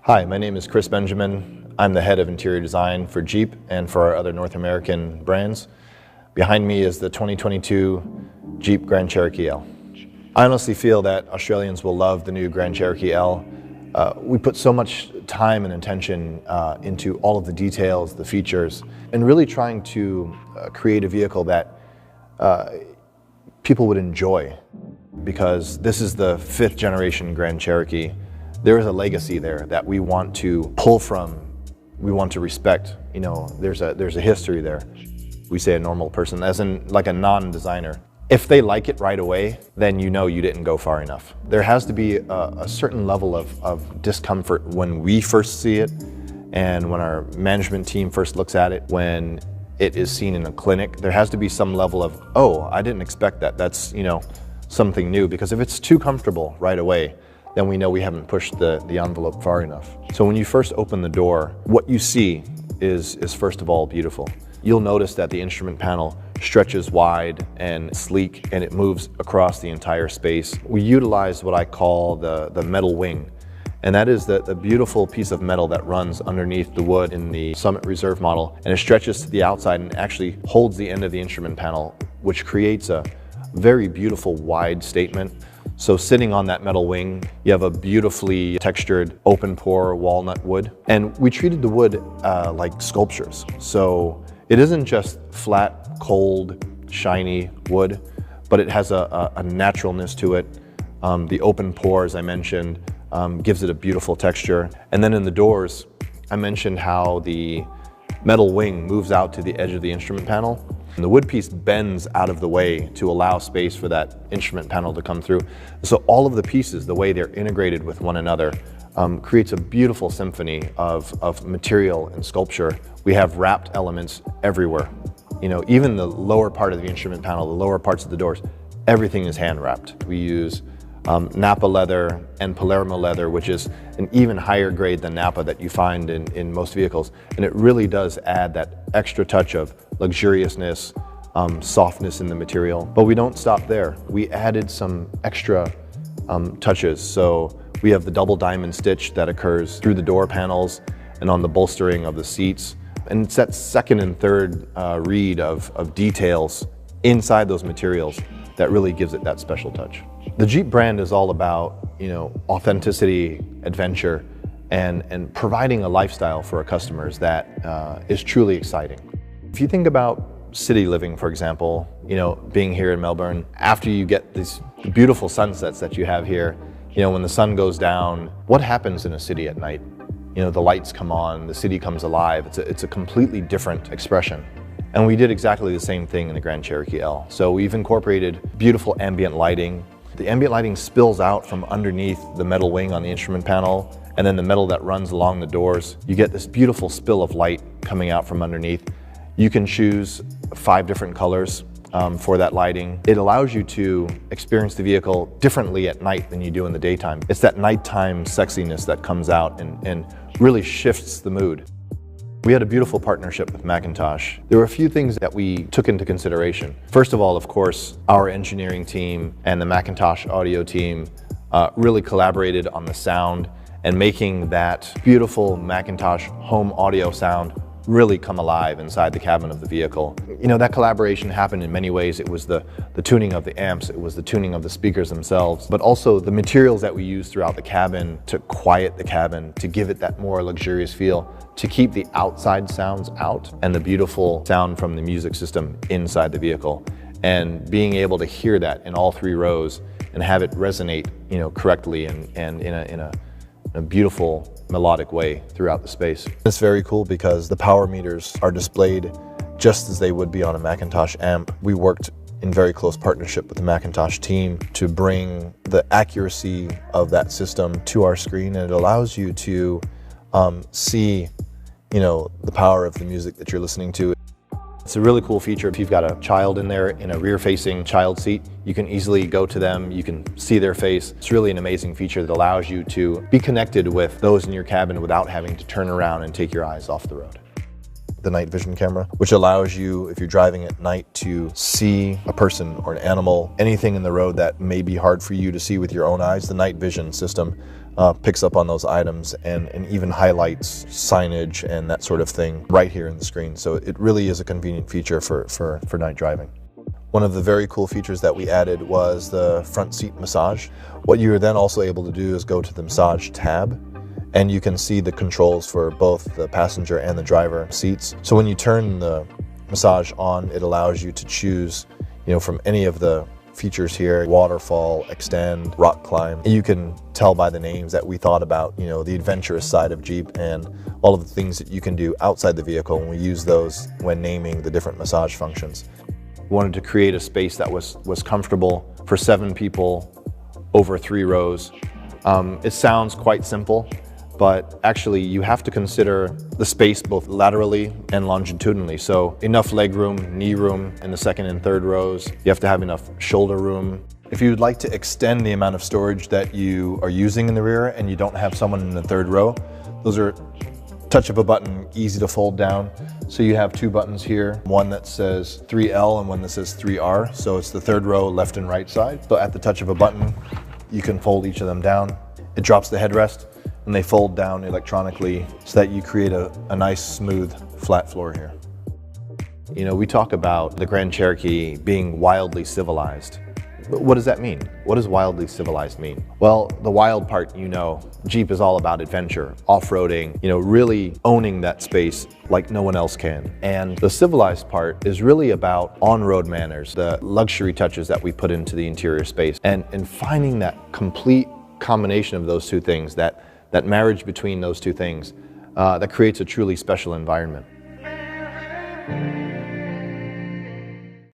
Hi, my name is Chris Benjamin. I'm the head of interior design for Jeep and for our other North American brands. Behind me is the 2022 Jeep Grand Cherokee L. I honestly feel that Australians will love the new Grand Cherokee L. We put so much time and attention into all of the details, the features, and really trying to create a vehicle that people would enjoy, because this is the 5th generation Grand Cherokee. There is a legacy there that we want to pull from, we want to respect. You know, there's a history there. We say a normal person, as in like a non-designer. If they like it right away, then you know you didn't go far enough. There has to be a certain level of discomfort when we first see it, and when our management team first looks at it, when it is seen in a clinic. There has to be some level of, oh, I didn't expect that. That's, you know, something new. Because if it's too comfortable right away, then we know we haven't pushed the envelope far enough. So when you first open the door, what you see is first of all beautiful. You'll notice that the instrument panel stretches wide and sleek, and it moves across the entire space. We utilize what I call the metal wing, and that is the beautiful piece of metal that runs underneath the wood in the Summit Reserve model, and it stretches to the outside and actually holds the end of the instrument panel, which creates a very beautiful wide statement. So sitting on that metal wing, you have a beautifully textured open pore walnut wood. And we treated the wood like sculptures. So it isn't just flat, cold, shiny wood, but it has a naturalness to it. The open pore, as I mentioned, gives it a beautiful texture. And then in the doors, I mentioned how the metal wing moves out to the edge of the instrument panel. And the wood piece bends out of the way to allow space for that instrument panel to come through. So all of the pieces, the way they're integrated with one another, creates a beautiful symphony of material and sculpture. We have wrapped elements everywhere. You know, even the lower part of the instrument panel, the lower parts of the doors, everything is hand wrapped. We use Napa leather and Palermo leather, which is an even higher grade than Napa that you find in most vehicles. And it really does add that extra touch of luxuriousness, softness in the material. But we don't stop there. We added some extra touches. So we have the double diamond stitch that occurs through the door panels and on the bolstering of the seats. And it's that second and third read of details inside those materials that really gives it that special touch. The Jeep brand is all about, you know, authenticity, adventure, and providing a lifestyle for our customers that is truly exciting. If you think about city living, for example, you know, being here in Melbourne, after you get these beautiful sunsets that you have here, you know, when the sun goes down, what happens in a city at night? You know, the lights come on, the city comes alive. It's a completely different expression. And we did exactly the same thing in the Grand Cherokee L. So we've incorporated beautiful ambient lighting. The ambient lighting spills out from underneath the metal wing on the instrument panel, and then the metal that runs along the doors. You get this beautiful spill of light coming out from underneath. You can choose 5 different colors for that lighting. It allows you to experience the vehicle differently at night than you do in the daytime. It's that nighttime sexiness that comes out and really shifts the mood. We had a beautiful partnership with Macintosh. There were a few things that we took into consideration. First of all, of course, our engineering team and the Macintosh audio team really collaborated on the sound and making that beautiful Macintosh home audio sound really come alive inside the cabin of the vehicle. You know, that collaboration happened in many ways. It was the tuning of the amps, it was the tuning of the speakers themselves, but also the materials that we used throughout the cabin to quiet the cabin, to give it that more luxurious feel, to keep the outside sounds out and the beautiful sound from the music system inside the vehicle. And being able to hear that in all 3 rows and have it resonate, you know, correctly and in a beautiful melodic way throughout the space. It's very cool because the power meters are displayed just as they would be on a Macintosh amp. We worked in very close partnership with the Macintosh team to bring the accuracy of that system to our screen, and it allows you to see, you know, the power of the music that you're listening to. It's a really cool feature. If you've got a child in there in a rear-facing child seat, you can easily go to them, you can see their face. It's really an amazing feature that allows you to be connected with those in your cabin without having to turn around and take your eyes off the road. The night vision camera, which allows you, if you're driving at night, to see a person or an animal, anything in the road that may be hard for you to see with your own eyes. The night vision system picks up on those items and even highlights signage and that sort of thing right here in the screen. So it really is a convenient feature for night driving. One of the very cool features that we added was the front seat massage. What you're then also able to do is go to the massage tab, and you can see the controls for both the passenger and the driver seats. So when you turn the massage on, it allows you to choose, from any of the features here: waterfall, extend, rock climb. You can tell by the names that we thought about, the adventurous side of Jeep and all of the things that you can do outside the vehicle, and we use those when naming the different massage functions. We wanted to create a space that was comfortable for 7 people over 3 rows. It sounds quite simple, but actually you have to consider the space both laterally and longitudinally. So enough leg room, knee room in the 2nd and 3rd rows. You have to have enough shoulder room. If you'd like to extend the amount of storage that you are using in the rear and you don't have someone in the 3rd row, those are touch of a button, easy to fold down. So you have 2 buttons here, one that says 3L and one that says 3R. So it's the 3rd row, left and right side. So at the touch of a button, you can fold each of them down. It drops the headrest and they fold down electronically so that you create a nice, smooth, flat floor here. We talk about the Grand Cherokee being wildly civilized. But what does that mean? What does wildly civilized mean? Well, the wild part, Jeep is all about adventure, off-roading, really owning that space like no one else can. And the civilized part is really about on-road manners, the luxury touches that we put into the interior space, and finding that complete combination of those 2 things, that marriage between those 2 things, that creates a truly special environment.